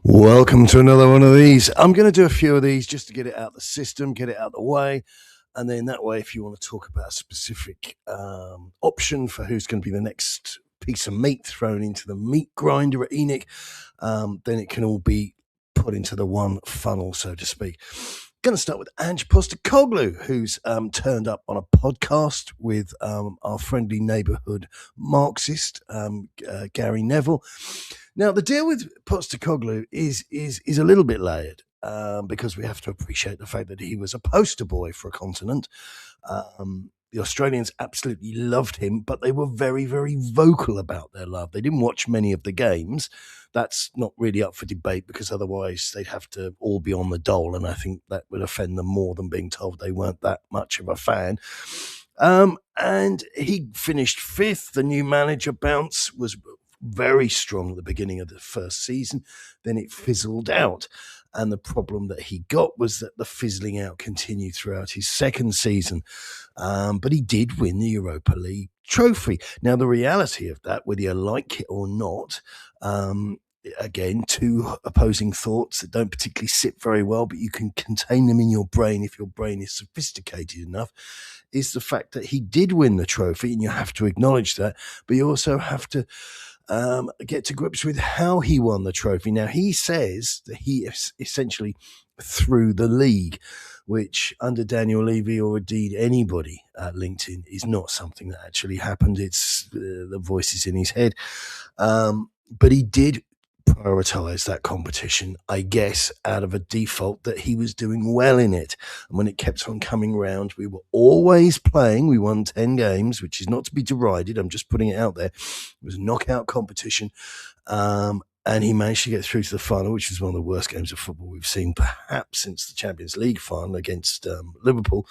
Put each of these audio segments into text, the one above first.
Welcome to another one of these. I'm going to do a few of these just to get it out of the system, get it out of the way. And then that way, if you want to talk about a specific option for who's going to be the next piece of meat thrown into the meat grinder at Enoch, then it can all be put into the one funnel, so to speak. Going to start with Ange who's turned up on a podcast with our friendly neighbourhood Marxist, Gary Neville. Now, the deal with Postecoglou is a little bit layered because we have to appreciate the fact that he was a poster boy for a continent. The Australians absolutely loved him, but they were very, very vocal about their love. They didn't watch many of the games. That's not really up for debate because otherwise they'd have to all be on the dole, and I think that would offend them more than being told they weren't that much of a fan. And he finished fifth. The new manager bounce was very strong at the beginning of the first season. Then it fizzled out. And the problem that he got was that the fizzling out continued throughout his second season. But he did win the Europa League trophy. Now, the reality of that, whether you like it or not, again, two opposing thoughts that don't particularly sit very well, but you can contain them in your brain if your brain is sophisticated enough, is the fact that he did win the trophy, and you have to acknowledge that, but you also have to get to grips with how he won the trophy. Now, he says that he essentially threw the league, which under Daniel Levy or indeed anybody at LinkedIn is not something that actually happened. It's the voices in his head. But he did prioritize that competition, I guess, out of a default that he was doing well in it. And when it kept on coming round, we were always playing. We won 10 games, which is not to be derided. I'm just putting it out there. It was a knockout competition. And he managed to get through to the final, which was one of the worst games of football we've seen perhaps since the Champions League final against Liverpool.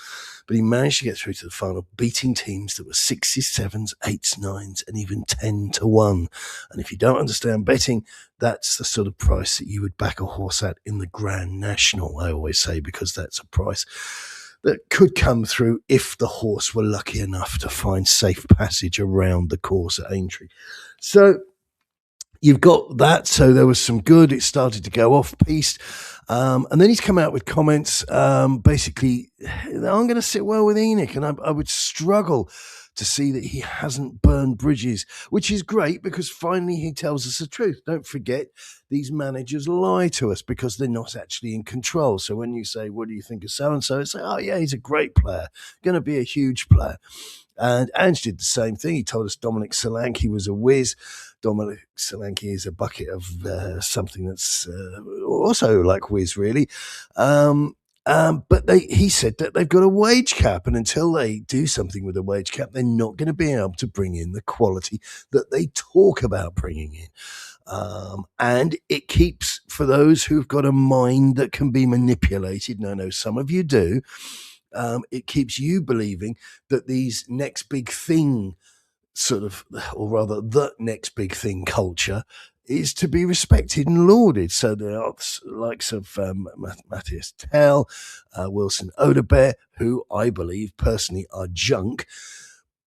But he managed to get through to the final, beating teams that were 6s, 7s, 8s, 9s, and even 10-1. And if you don't understand betting, that's the sort of price that you would back a horse at in the Grand National, I always say, because that's a price that could come through if the horse were lucky enough to find safe passage around the course at Aintree. So you've got that. So there was some good. It started to go off piste. And then he's come out with comments. Basically, I'm going to sit well with Enoch. And I would struggle to see that he hasn't burned bridges, which is great because finally he tells us the truth. Don't forget, these managers lie to us because they're not actually in control. So when you say, what do you think of so-and-so? It's like, oh, yeah, he's a great player, going to be a huge player. And Ange did the same thing. He told us Dominic Solanke was a whiz. Dominic Solanke is a bucket of something that's also like whiz, really. But he said that they've got a wage cap, and until they do something with a wage cap, they're not going to be able to bring in the quality that they talk about bringing in. And it keeps, for those who've got a mind that can be manipulated, and I know some of you do, it keeps you believing that these next big thing sort of, or rather the next big thing culture is to be respected and lauded. So the likes of Matthias Tell, Wilson Odobert, who I believe personally are junk.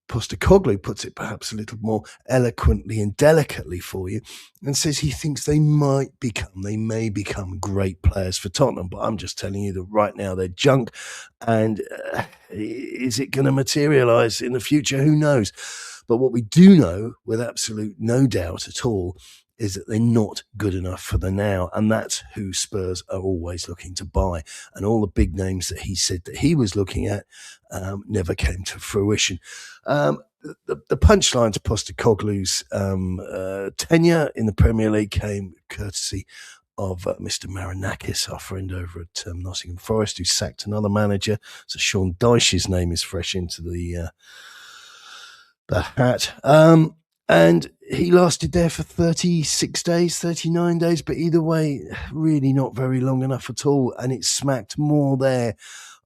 Postecoglou puts it perhaps a little more eloquently and delicately for you and says he thinks they may become great players for Tottenham. But I'm just telling you that right now they're junk. And is it going to materialise in the future? Who knows? But what we do know with absolute no doubt at all is that they're not good enough for the now. And that's who Spurs are always looking to buy. And all the big names that he said that he was looking at never came to fruition. The punchline to Postecoglou's tenure in the Premier League came courtesy of Mr. Marinakis, our friend over at Nottingham Forest, who sacked another manager. So Sean Dyche's name is fresh into the hat. And he lasted there for 36 days, 39 days, but either way, really not very long enough at all. And it smacked more there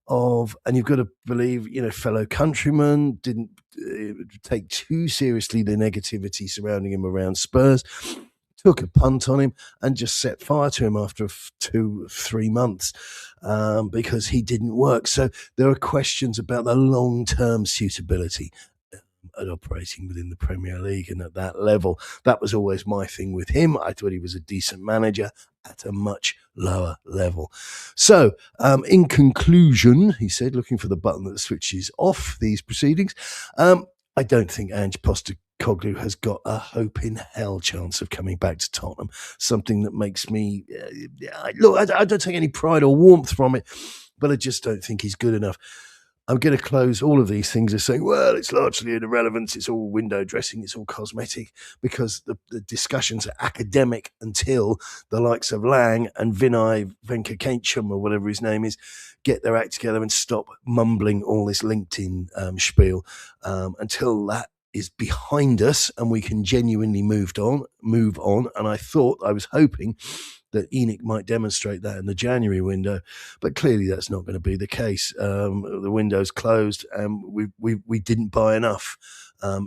of, and you've got to believe, fellow countrymen didn't take too seriously the negativity surrounding him around Spurs, took a punt on him and just set fire to him after 2-3 months because he didn't work. So there are questions about the long-term suitability at operating within the Premier League and at that level. That was always my thing with him. I thought he was a decent manager at a much lower level. So, in conclusion, he said, looking for the button that switches off these proceedings, I don't think Ange Postecoglou has got a hope in hell chance of coming back to Tottenham. Something that makes me look. I don't take any pride or warmth from it, but I just don't think he's good enough. I'm going to close all of these things as saying, well, it's largely an irrelevance. It's all window dressing. It's all cosmetic, because the discussions are academic until the likes of Lang and Vinay Venkakecham, or whatever his name is, get their act together and stop mumbling all this LinkedIn spiel. Until that is behind us and we can genuinely move on. And I was hoping that ENIC might demonstrate that in the January window, but clearly that's not going to be the case. The window's closed, and we didn't buy enough.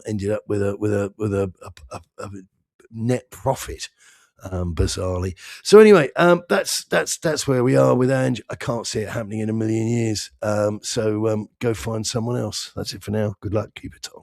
Ended up with a net profit, bizarrely. So anyway, that's where we are with Ange. I can't see it happening in a million years. So go find someone else. That's it for now. Good luck. Keep it on.